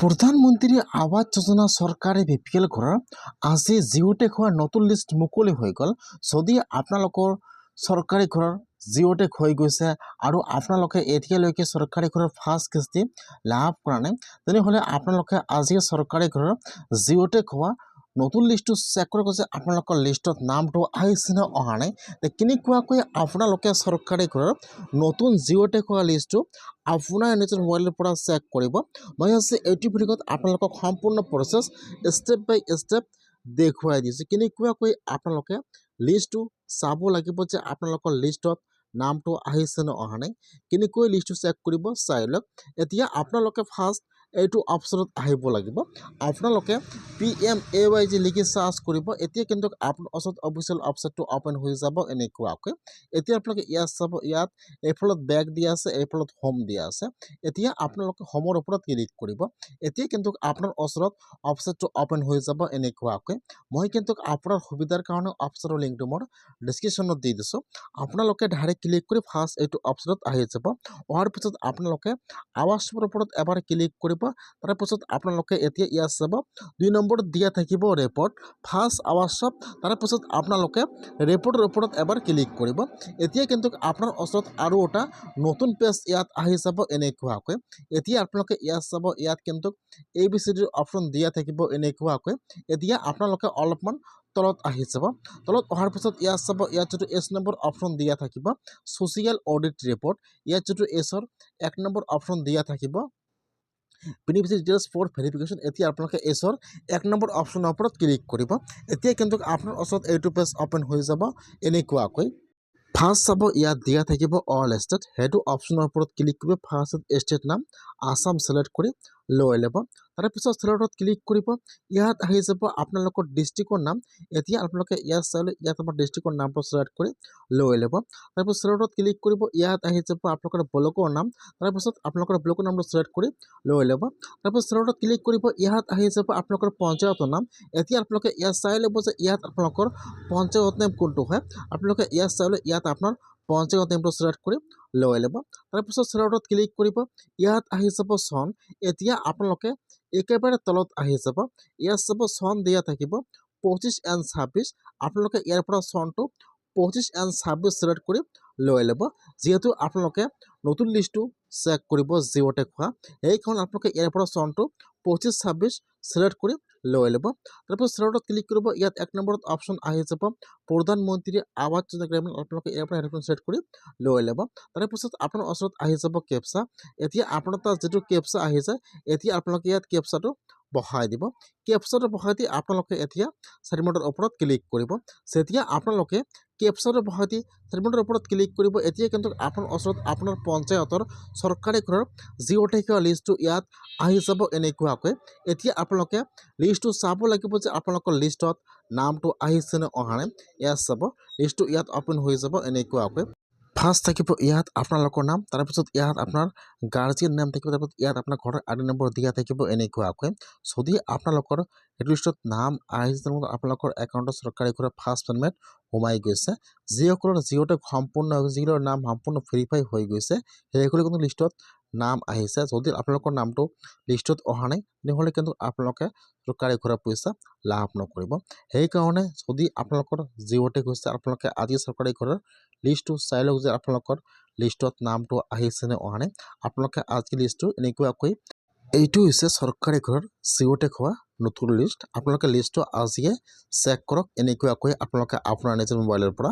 প্ৰধানমন্ত্ৰী আৱাস যোজনা চৰকাৰে বিপিএল ঘৰৰ আজি জিঅ'টেক হোৱা নতুন লিষ্ট মুকলি হৈ গ'ল। যদি আপোনালোকৰ চৰকাৰী ঘৰৰ জিঅ'টেক হৈ গৈছে আৰু আপোনালোকে এতিয়ালৈকে চৰকাৰী ঘৰৰ ফাৰ্ষ্ট কিস্তি লাভ কৰা নাই, তেনেহ'লে আপোনালোকে আজি চৰকাৰী ঘৰৰ জিঅ'টেক হোৱা নতুন লিষ্টটো চেক কৰিব যে আপোনালোকৰ লিষ্টত নামটো আহিছে নে অহা নাই। কেনেকুৱাকৈ আপোনালোকে চৰকাৰী ঘৰৰ নতুন জিঅ'টেক হোৱা লিষ্টটো আপোনাৰ নিজৰ মোবাইলৰ পৰা চেক কৰিব। মই আজি এইটো ভিডিঅ'ত আপোনালোকক সম্পূৰ্ণ প্ৰচেছ ষ্টেপ বাই ষ্টেপ দেখুৱাই দিছোঁ। কেনেকুৱাকৈ আপোনালোকে লিষ্টটো চাব লাগিব যে আপোনালোকৰ লিষ্টত নামটো আহিছে নে অহা নাই। কেনেকৈ লিষ্টটো চেক কৰিব চাই লওক। এতিয়া আপোনালোকে ফাৰ্ষ্ট এইটো অপশ্যনত আহিব লাগিব। আপোনালোকে PMAY লিখি চাৰ্চ কৰিব। এতিয়া কিন্তু আপোনাৰ ওচৰত অফিচিয়েল ৱেবছাইটটো অপেন হৈ যাব এনেকুৱাকৈ। এতিয়া আপোনালোকে ইয়াত চাব, ইয়াত এইফালত বেক দিয়া আছে, এইফালত হোম দিয়া আছে। এতিয়া আপোনালোকে হোমৰ ওপৰত ক্লিক কৰিব। এতিয়া কিন্তু আপোনাৰ ওচৰত ৱেবছাইটটো অপেন হৈ যাব এনেকুৱাকৈ। মই কিন্তু আপোনাৰ সুবিধাৰ কাৰণে ৱেবছাইটৰ লিংকটো মোৰ ডিছক্ৰিপশ্যনত দি দিছোঁ। আপোনালোকে ডাইৰেক্ট ক্লিক কৰি ফাৰ্ষ্ট এইটো অপশ্যনত আহি যাব। অহাৰ পিছত আপোনালোকে আৱাজৰ ওপৰত এবাৰ ক্লিক কৰিব। তাৰপিছত আপোনালোকে এতিয়া ইয়াত চাব 2 নম্বৰত দিয়া থাকিব ৰিপৰ্ট, ফাৰ্ষ্ট আৱাজত। তাৰপিছত আপোনালোকে ৰিপৰ্টৰ ওপৰত এবাৰ ক্লিক কৰিব। এতিয়া কিন্তু আপোনাৰ ওচৰত আৰু এটা নতুন পেজ ইয়াত আহি যাব এনেকুৱাকৈ। এতিয়া আপোনালোকে ইয়াত চাব, ইয়াত কিন্তু ABCD অপশ্যন দিয়া থাকিব এনেকুৱাকৈ। এতিয়া আপোনালোকে অলপমান তলত আহি যাব। তলত অহাৰ পিছত ইয়াত চাব, ইয়াত যিটো S নম্বৰ অপশ্যন দিয়া থাকিব ছ'চিয়েল অডিট ৰিপৰ্ট, ইয়াত যিটো এছৰ 1 নম্বৰ অপশ্যন দিয়া থাকিব বেনিফিচিয়াৰী ডিটেইলছ ফৰ ভেৰিফিকেশ্যন। এতিয়া আপোনালোকে এছৰ 1 নম্বৰ অপশ্যনৰ ওপৰত ক্লিক কৰিব। এতিয়া কিন্তু আপোনাৰ ওচৰত এইটো পেজ অপেন হৈ যাব এনেকুৱাকৈ। ফাৰ্ষ্ট চাব, ইয়াত দিয়া থাকিব অল ষ্টেট, সেইটো অপশ্যনৰ ওপৰত ক্লিক কৰিব। ফাৰ্ষ্ট ষ্টেট নাম আছাম চিলেক্ট কৰি লৈ ল'ব। তাৰপিছত চিলেক্টত ক্লিক কৰিব। ইয়াত আহি যাব আপোনালোকৰ ডিষ্ট্ৰিক্টৰ নাম। এতিয়া আপোনালোকে ইয়াত চালে, ইয়াত আমাৰ ডিষ্ট্ৰিক্টৰ নামটো চিলেক্ট কৰি লৈ ল'ব। তাৰপিছত চিলেক্টত ক্লিক কৰিব। ইয়াত আহি যাব আপোনালোকৰ ব্লকৰ নাম। তাৰপিছত আপোনালোকৰ ব্লকৰ নামটো চিলেক্ট কৰি লৈ ল'ব। তাৰপিছত চিলেক্টত ক্লিক কৰিব। ইয়াত আহি যাব আপোনালোকৰ পঞ্চায়তৰ নাম। এতিয়া আপোনালোকে ইয়াত চাই ল'ব যে ইয়াত আপোনালোকৰ পঞ্চায়ত নাম কোনটো হয়। আপোনালোকে ইয়াত চালে, ইয়াত আপোনাৰ পঞ্চায়ত নামটো চিলেক্ট কৰি লৈ ল'ব। তাৰপিছত চিলেক্টত ক্লিক কৰিব। ইয়াত আহি যাব চন। এতিয়া আপোনালোকে একেবাৰে তলত আহি যাব। ইয়াত চাব চন দিয়া থাকিব 25 and 26। আপোনালোকে ইয়াৰ পৰা চনটো 25 and 26 চিলেক্ট কৰি লৈ ল'ব। যিহেতু আপোনালোকে নতুন লিষ্টটো চেক কৰিব জিঅ'টেক হোৱা, সেইখন আপোনালোকে ইয়াৰ পৰা চনটো 25-26 চিলেক্ট কৰি লৈ ল'ব। তাৰপিছত চিলেক্টত ক্লিক কৰিব। ইয়াত 1 নম্বৰত অপশ্যন আহি যাব প্ৰধানমন্ত্ৰী আৱাস যোজনা গ্ৰামীণ। আপোনালোকে ইয়াৰ পৰা সেইখন চিলেক্ট কৰি লৈ ল'ব। তাৰপিছত আপোনাৰ ওচৰত আহি যাব কেপচা। এতিয়া আপোনাৰ তাত যিটো কেপচা আহি যায়, এতিয়া আপোনালোকে ইয়াত কেপচাটো বহাই দিব। কেপচাটো বহাই দি আপোনালোকে এতিয়া ছাবমিটৰ ওপৰত ক্লিক কৰিব। যেতিয়া আপোনালোকে কেপচাটো বহাই দি ছাবমিটৰ ওপৰত ক্লিক কৰিব, এতিয়া কিন্তু আপোনাৰ ওচৰত আপোনাৰ পঞ্চায়তৰ চৰকাৰী ঘৰৰ জিঅ'টেক লিষ্টটো ইয়াত আহি যাব এনেকুৱাকৈ। এতিয়া আপোনালোকে লিষ্টটো চাব লাগিব যে আপোনালোকৰ লিষ্টত নামটো আহিছে নে অহা নাই। ইয়াত চাব, লিষ্টটো ইয়াত অপেন হৈ যাব এনেকুৱাকৈ। ফাৰ্ষ্ট থাকিব ইয়াত আপোনালোকৰ নাম, তাৰপিছত ইয়াত আপোনাৰ গাৰ্জিয়ান নাম থাকিব, তাৰপিছত ইয়াত আপোনাৰ ঘৰৰ ID নম্বৰ দিয়া থাকিব এনেকুৱাকৈ। যদি আপোনালোকৰ সেইটো লিষ্টত নাম আহিছে, আপোনালোকৰ একাউণ্টত চৰকাৰী ঘৰৰ ফাৰ্ষ্ট পে'মেণ্ট সোমাই গৈছে। যিসকলৰ জিঅ'টেক সম্পূৰ্ণ হৈ গৈছে, যিসকলৰ নাম সম্পূৰ্ণ ভেৰিফাই হৈ গৈছে, সেইসকলে কিন্তু লিষ্টত নাম আহিছে। যদি আপোনালোকৰ নামটো লিষ্টত অহা নাই, তেনেহ'লে কিন্তু আপোনালোকে চৰকাৰী ঘৰৰ পইচা লাভ নকৰিব। সেইকাৰণে যদি আপোনালোকৰ জিঅ'টেক হৈছে, আপোনালোকে আজি চৰকাৰী ঘৰৰ লিষ্টটো চাই লওক যে আপোনালোকৰ লিষ্টত নামটো আহিছে নে অহা নাই। আপোনালোকে আজি লিষ্টটো এনেকুৱাকৈ, এইটো হৈছে চৰকাৰী ঘৰৰ জিঅ'টেক হোৱা নতুন লিষ্ট। আপোনালোকে লিষ্টটো আজিয়ে চেক কৰক এনেকুৱাকৈ আপোনালোকে আপোনাৰ নিজৰ মোবাইলৰ পৰা।